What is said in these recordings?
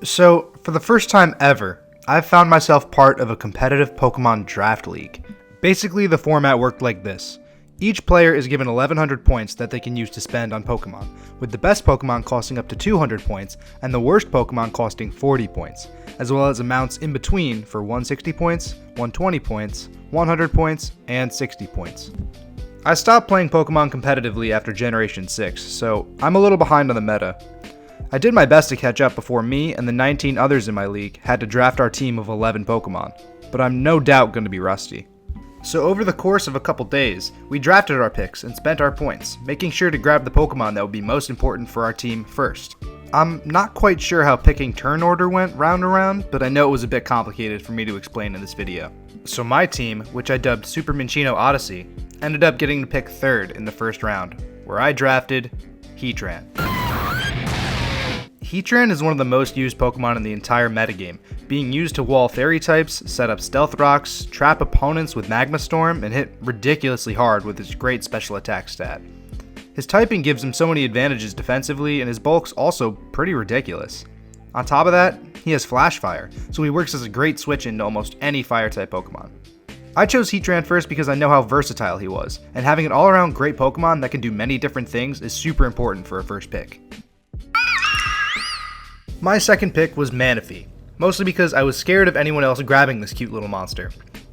So, for the first time ever, I've found myself part of a competitive Pokemon draft league. Basically, the format worked like this. Each player is given 1100 points that they can use to spend on Pokemon, with the best Pokemon costing up to 200 points and the worst Pokemon costing 40 points, as well as amounts in between for 160 points, 120 points, 100 points, and 60 points. I stopped playing Pokemon competitively after Generation 6, so I'm a little behind on the meta. I did my best to catch up before me and the 19 others in my league had to draft our team of 11 Pokemon, but I'm no doubt going to be rusty. So over the course of a couple days, we drafted our picks and spent our points, making sure to grab the Pokemon that would be most important for our team first. I'm not quite sure how picking turn order went round and round, but I know it was a bit complicated for me to explain in this video. So my team, which I dubbed Super Minccino Odyssey, ended up getting to pick third in the first round, where I drafted Heatran. Heatran is one of the most used Pokemon in the entire metagame, being used to wall fairy types, set up stealth rocks, trap opponents with Magma Storm, and hit ridiculously hard with his great special attack stat. His typing gives him so many advantages defensively, and his bulk's also pretty ridiculous. On top of that, he has Flash Fire, so he works as a great switch into almost any fire-type Pokemon. I chose Heatran first because I know how versatile he was, and having an all-around great Pokemon that can do many different things is super important for a first pick. My second pick was Manaphy, mostly because I was scared of anyone else grabbing this cute little monster.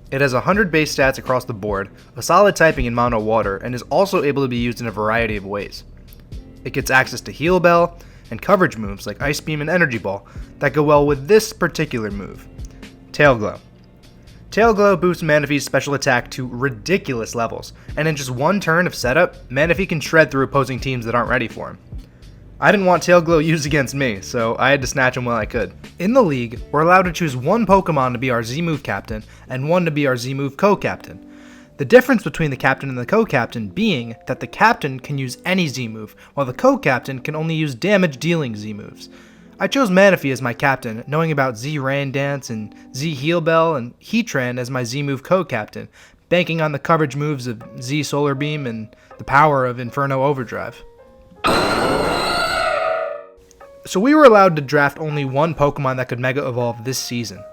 It has 100 base stats across the board, a solid typing in Mono Water, and is also able to be used in a variety of ways. It gets access to Heal Bell and coverage moves like Ice Beam and Energy Ball that go well with this particular move, Tail Glow. Tail Glow boosts Manaphy's special attack to ridiculous levels, and in just one turn of setup, Manaphy can shred through opposing teams that aren't ready for him. I didn't want Tail Glow used against me, so I had to snatch him while I could. In the league, we're allowed to choose one Pokemon to be our Z-Move captain, and one to be our Z-Move co-captain. The difference between the captain and the co-captain being that the captain can use any Z-Move, while the co-captain can only use damage-dealing Z-Moves. I chose Manaphy as my captain, knowing about Z-Rain Dance and Z-Heal Bell, and Heatran as my Z-Move co-captain, banking on the coverage moves of Z-Solar Beam and the power of Inferno Overdrive. So we were allowed to draft only one Pokemon that could Mega Evolve this season,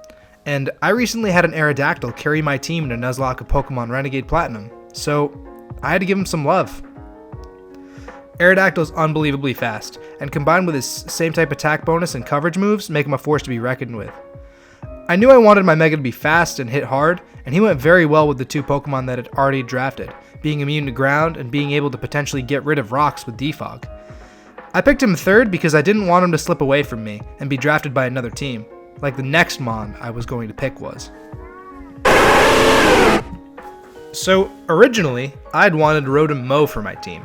and I recently had an Aerodactyl carry my team in a Nuzlocke of Pokemon Renegade Platinum, so I had to give him some love. Aerodactyl is unbelievably fast, and combined with his same type attack bonus and coverage moves, make him a force to be reckoned with. I knew I wanted my Mega to be fast and hit hard, and he went very well with the two Pokemon that had already drafted, being immune to ground and being able to potentially get rid of rocks with Defog. I picked him third because I didn't want him to slip away from me and be drafted by another team, like the next Mon I was going to pick was. So originally, I'd wanted Kommo-o for my team.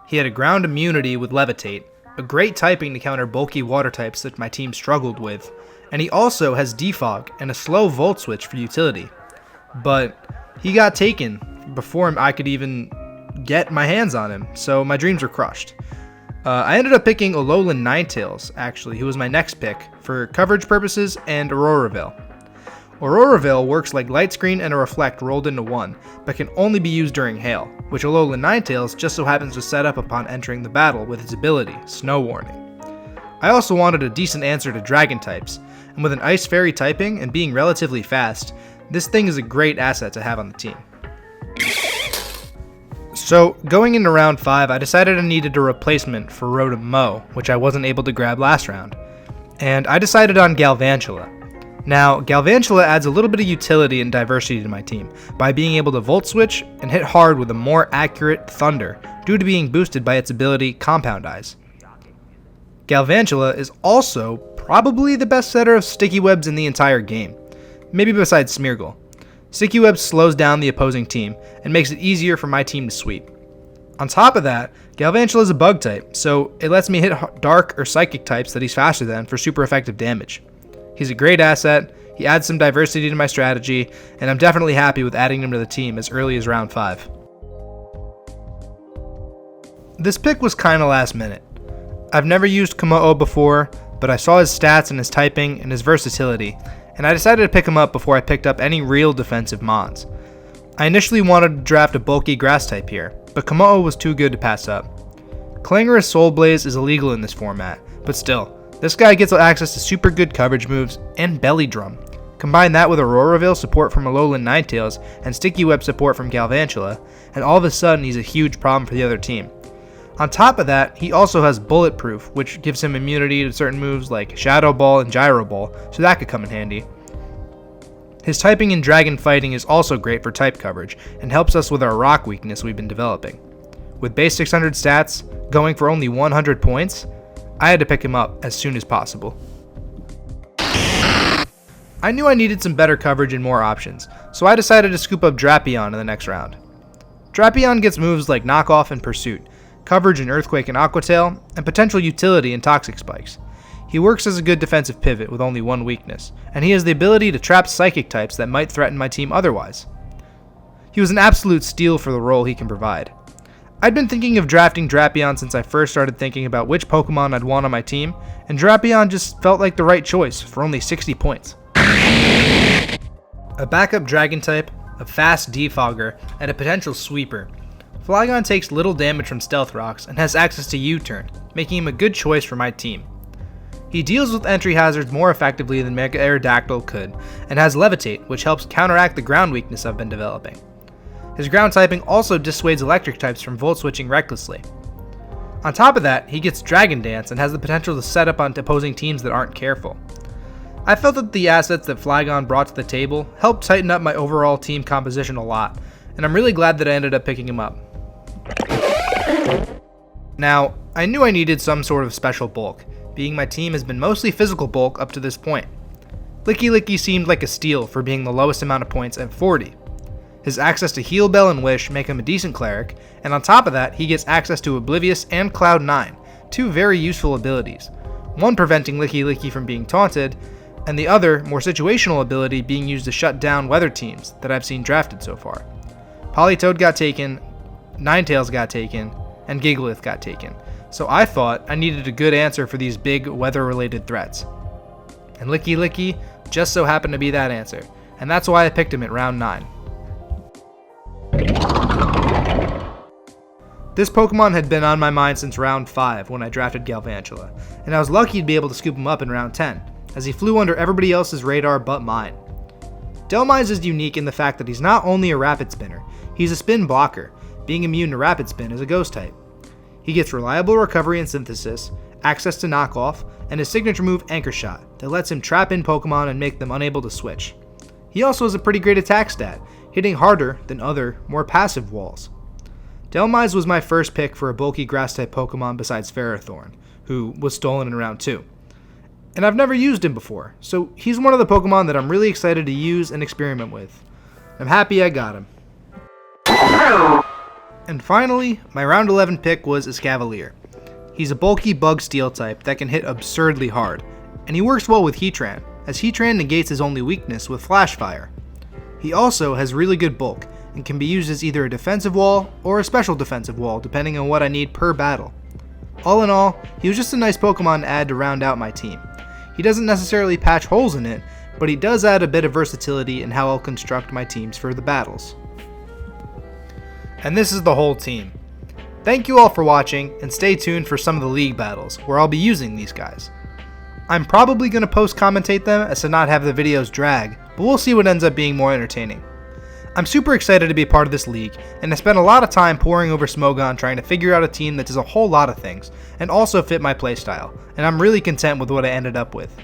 He had a ground immunity with Levitate, a great typing to counter bulky water types that my team struggled with, and he also has Defog and a slow Volt Switch for utility. But he got taken before I could even get my hands on him, so my dreams were crushed. I ended up picking Alolan Ninetales, actually, who was my next pick, for coverage purposes and Auroraville. Auroraville works like Light Screen and a Reflect rolled into one, but can only be used during Hail, which Alolan Ninetales just so happens to set up upon entering the battle with its ability, Snow Warning. I also wanted a decent answer to Dragon types, and with an Ice Fairy typing and being relatively fast, this thing is a great asset to have on the team. So, going into round 5, I decided I needed a replacement for Kommo-o, which I wasn't able to grab last round. And I decided on Galvantula. Now, Galvantula adds a little bit of utility and diversity to my team, by being able to Volt Switch and hit hard with a more accurate Thunder, due to being boosted by its ability Compound Eyes. Galvantula is also probably the best setter of Sticky Webs in the entire game, maybe besides Smeargle. Sticky Web slows down the opposing team and makes it easier for my team to sweep. On top of that, Galvantula is a bug type, so it lets me hit dark or psychic types that he's faster than for super effective damage. He's a great asset, he adds some diversity to my strategy, and I'm definitely happy with adding him to the team as early as round 5. This pick was kinda last minute. I've never used Kommo-o before, but I saw his stats and his typing and his versatility, and I decided to pick him up before I picked up any real defensive mons. I initially wanted to draft a bulky grass type here, but Kommo-o was too good to pass up. Clangorous Soul Blaze is illegal in this format, but still, This guy gets access to super good coverage moves and Belly Drum. Combine that with Auroraville support from Alolan Ninetales and Sticky Web support from Galvantula, and all of a sudden he's a huge problem for the other team. On top of that, he also has Bulletproof, which gives him immunity to certain moves like Shadow Ball and Gyro Ball, so that could come in handy. His typing and dragon fighting is also great for type coverage, and helps us with our rock weakness we've been developing. With base 600 stats, going for only 100 points, I had to pick him up as soon as possible. I knew I needed some better coverage and more options, so I decided to scoop up Drapion in the next round. Drapion gets moves like Knock Off and Pursuit, coverage in Earthquake and Aqua Tail, and potential utility in Toxic Spikes. He works as a good defensive pivot with only one weakness, and he has the ability to trap psychic types that might threaten my team otherwise. He was an absolute steal for the role he can provide. I'd been thinking of drafting Drapion since I first started thinking about which Pokemon I'd want on my team, and Drapion just felt like the right choice for only 60 points. A backup Dragon type, a fast Defogger, and a potential Sweeper, Flygon takes little damage from Stealth Rocks and has access to U-Turn, making him a good choice for my team. He deals with entry hazards more effectively than Mega Aerodactyl could, and has Levitate, which helps counteract the ground weakness I've been developing. His ground typing also dissuades electric types from Volt Switching recklessly. On top of that, he gets Dragon Dance and has the potential to set up on opposing teams that aren't careful. I felt that the assets that Flygon brought to the table helped tighten up my overall team composition a lot, and I'm really glad that I ended up picking him up. Now, I knew I needed some sort of special bulk, being my team has been mostly physical bulk up to this point. Licky Licky seemed like a steal for being the lowest amount of points at 40. His access to Heal Bell and Wish make him a decent cleric, and on top of that, he gets access to Oblivious and Cloud 9, two very useful abilities, one preventing Licky Licky from being taunted, and the other, more situational ability being used to shut down weather teams that I've seen drafted so far. Politoed got taken, Ninetales got taken, and Gigalith got taken, so I thought I needed a good answer for these big weather-related threats. And Licky Licky just so happened to be that answer, and that's why I picked him at round 9. This Pokemon had been on my mind since round 5 when I drafted Galvantula, and I was lucky to be able to scoop him up in round 10, as he flew under everybody else's radar but mine. Dhelmise is unique in the fact that he's not only a rapid spinner, he's a spin blocker, being immune to rapid spin as a ghost type. He gets reliable recovery and synthesis, access to knock off, and his signature move Anchor Shot that lets him trap in Pokemon and make them unable to switch. He also has a pretty great attack stat, hitting harder than other, more passive walls. Dhelmise was my first pick for a bulky grass type Pokemon besides Ferrothorn, who was stolen in round 2. And I've never used him before, so he's one of the Pokemon that I'm really excited to use and experiment with. I'm happy I got him. And finally, my round 11 pick was Escavalier. He's a bulky bug steel type that can hit absurdly hard, and he works well with Heatran, as Heatran negates his only weakness with Flash Fire. He also has really good bulk, and can be used as either a defensive wall or a special defensive wall depending on what I need per battle. All in all, he was just a nice Pokemon to add to round out my team. He doesn't necessarily patch holes in it, but he does add a bit of versatility in how I'll construct my teams for the battles. And this is the whole team. Thank you all for watching, and stay tuned for some of the league battles, where I'll be using these guys. I'm probably going to post-commentate them as to not have the videos drag, but we'll see what ends up being more entertaining. I'm super excited to be a part of this league, and I spent a lot of time poring over Smogon trying to figure out a team that does a whole lot of things, and also fit my playstyle, and I'm really content with what I ended up with.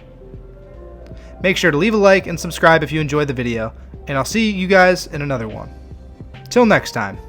Make sure to leave a like and subscribe if you enjoyed the video, and I'll see you guys in another one. Till next time.